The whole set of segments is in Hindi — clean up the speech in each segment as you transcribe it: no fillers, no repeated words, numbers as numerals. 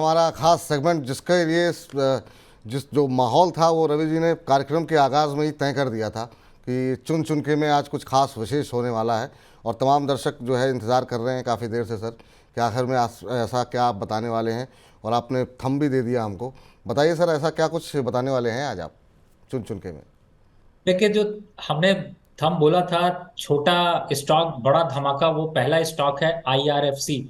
हमारा खास सेगमेंट जिसके लिए जिस जो माहौल था वो रवि जी ने कार्यक्रम के आगाज़ में ही तय कर दिया था कि चुन चुन के में आज कुछ खास विशेष होने वाला है। और तमाम दर्शक जो है इंतज़ार कर रहे हैं काफ़ी देर से सर कि आखिर में ऐसा क्या आप बताने वाले हैं। और आपने थंब भी दे दिया हमको। बताइए सर, ऐसा क्या कुछ बताने वाले हैं आज आप चुन चुन के में। देखिए, जो हमने थंब बोला था, छोटा स्टॉक बड़ा धमाका, वो पहला स्टॉक है आईआरएफसी।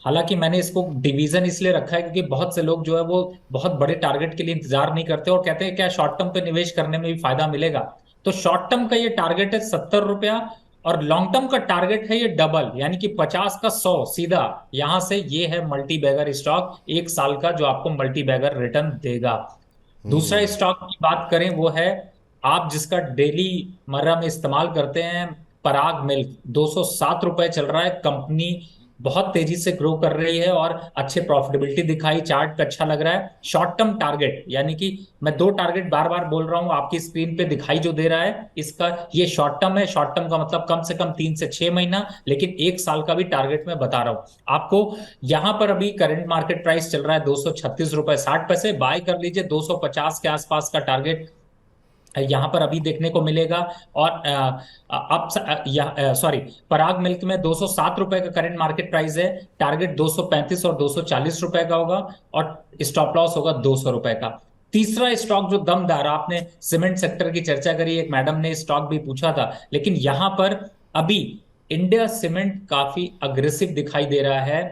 हालांकि मैंने इसको डिवीजन इसलिए रखा है क्योंकि बहुत से लोग जो है वो बहुत बड़े टारगेट के लिए इंतजार नहीं करते और कहते हैं क्या शॉर्ट टर्म पे निवेश करने में भी फायदा मिलेगा। तो शॉर्ट टर्म का ये टारगेट है 70 रुपया, और लॉन्ग टर्म का टारगेट है ये डबल, यानी कि 50 का 100 सीधा। यहां से ये है मल्टी बैगर स्टॉक, 1 साल का, जो आपको मल्टी बैगर रिटर्न देगा। दूसरा स्टॉक की बात करें, वो है आप जिसका डेली मर्रा में इस्तेमाल करते हैं, पराग मिल्क। 207 रुपए चल रहा है। कंपनी बहुत तेजी से ग्रो कर रही है और अच्छे प्रॉफिटेबिलिटी दिखाई, चार्ट पे अच्छा लग रहा है। शॉर्ट टर्म टारगेट, यानी कि मैं दो टारगेट बार बार बोल रहा हूं, आपकी स्क्रीन पे दिखाई जो दे रहा है इसका, ये शॉर्ट टर्म है। शॉर्ट टर्म का मतलब कम से कम 3 से 6 महीना, लेकिन 1 साल का भी टारगेट मैं बता रहा हूं आपको। यहां पर अभी करंट मार्केट प्राइस चल रहा है 236 रुपए 60 पैसे। बाय कर लीजिए, 250 के आसपास का टारगेट यहां पर अभी देखने को मिलेगा। और अब सॉरी, पराग मिल्क में 207 रुपए का करंट मार्केट प्राइस है। टारगेट 235 और 240 रुपए का होगा, और स्टॉप लॉस होगा 200 रुपए का। तीसरा स्टॉक जो दमदार, आपने सीमेंट सेक्टर की चर्चा करी, एक मैडम ने स्टॉक भी पूछा था, लेकिन यहां पर अभी इंडिया सीमेंट काफी अग्रेसिव दिखाई दे रहा है।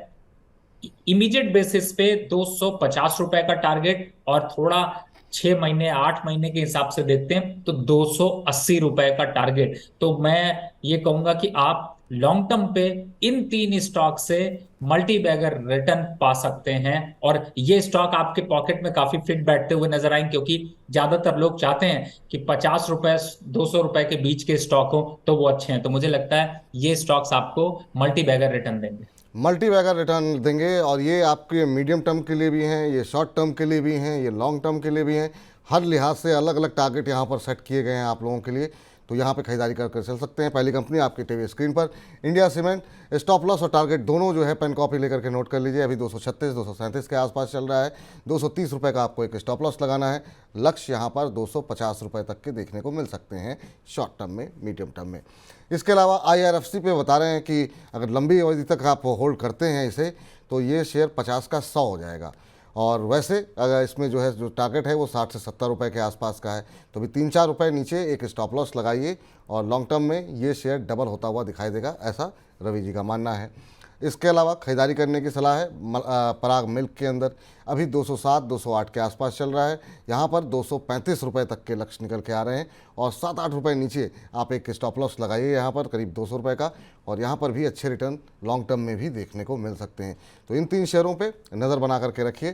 इमीडिएट बेसिस पे 250 रुपए का टारगेट, और थोड़ा 6 महीने 8 महीने के हिसाब से देखते हैं तो 280 रुपए का टारगेट। तो मैं ये कहूंगा कि आप लॉन्ग टर्म पे इन तीन स्टॉक से मल्टी बैगर रिटर्न पा सकते हैं। और ये स्टॉक आपके पॉकेट में काफी फिट बैठते हुए नजर आएंगे, क्योंकि ज्यादातर लोग चाहते हैं कि 50 रुपए 200 रुपए के बीच के स्टॉक हो तो वो अच्छे हैं। तो मुझे लगता है ये स्टॉक्स आपको मल्टी बैगर रिटर्न देंगे। मल्टी बैगर रिटर्न देंगे और ये आपके मीडियम टर्म के लिए भी हैं, ये शॉर्ट टर्म के लिए भी हैं, ये लॉन्ग टर्म के लिए भी हैं। हर लिहाज से अलग अलग टारगेट यहाँ पर सेट किए गए हैं आप लोगों के लिए। तो यहाँ पे खरीदारी करके चल सकते हैं। पहली कंपनी आपकी टीवी स्क्रीन पर इंडिया सीमेंट। स्टॉप लॉस और टारगेट दोनों जो है पेन कॉपी लेकर के नोट कर लीजिए। अभी 236 237 के आसपास चल रहा है। 230 रुपये का आपको एक स्टॉप लॉस लगाना है। लक्ष्य यहाँ पर 250 रुपये तक के देखने को मिल सकते हैं शॉर्ट टर्म में, मीडियम टर्म में। इसके अलावा आईआरएफसी पे बता रहे हैं कि अगर लंबी अवधि तक आप होल्ड करते हैं इसे तो ये शेयर 50 का 100 हो जाएगा। और वैसे अगर इसमें जो है जो टारगेट है वो 60 से 70 रुपये के आसपास का है। तो भी 3-4 रुपये नीचे एक स्टॉप लॉस लगाइए और लॉन्ग टर्म में ये शेयर डबल होता हुआ दिखाई देगा, ऐसा रवि जी का मानना है। इसके अलावा खरीदारी करने की सलाह है पराग मिल्क के अंदर। अभी 207 208 के आसपास चल रहा है। यहाँ पर 235 रुपये तक के लक्ष्य निकल के आ रहे हैं और 7-8 रुपये नीचे आप एक स्टॉप लॉस लगाइए यहाँ पर करीब 200 रुपये का। और यहाँ पर भी अच्छे रिटर्न लॉन्ग टर्म में भी देखने को मिल सकते हैं। तो इन 3 शेयरों पे नज़र बना करके रखिए।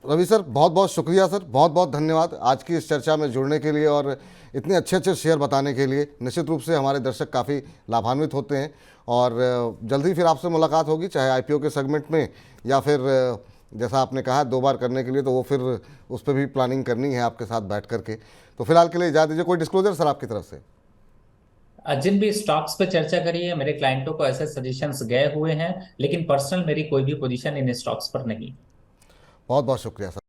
रवि सर, बहुत बहुत शुक्रिया सर, बहुत बहुत धन्यवाद आज की इस चर्चा में जुड़ने के लिए और इतने अच्छे अच्छे शेयर बताने के लिए। निश्चित रूप से हमारे दर्शक काफ़ी लाभान्वित होते हैं और जल्दी फिर आपसे मुलाकात होगी, चाहे आईपीओ के सेगमेंट में या फिर जैसा आपने कहा 2 बार करने के लिए, तो वो फिर उस पर भी प्लानिंग करनी है आपके साथ बैठ करके। तो फिलहाल के लिए इजाज़त दीजिए। कोई डिस्क्लोजर सर आपकी तरफ से? जिन भी स्टॉक्स पे चर्चा करी है, मेरे क्लाइंटों को ऐसे सजेशंस गए हुए हैं, लेकिन पर्सनल मेरी कोई भी पोजीशन इन स्टॉक्स पर नहीं। बहुत बहुत शुक्रिया सर।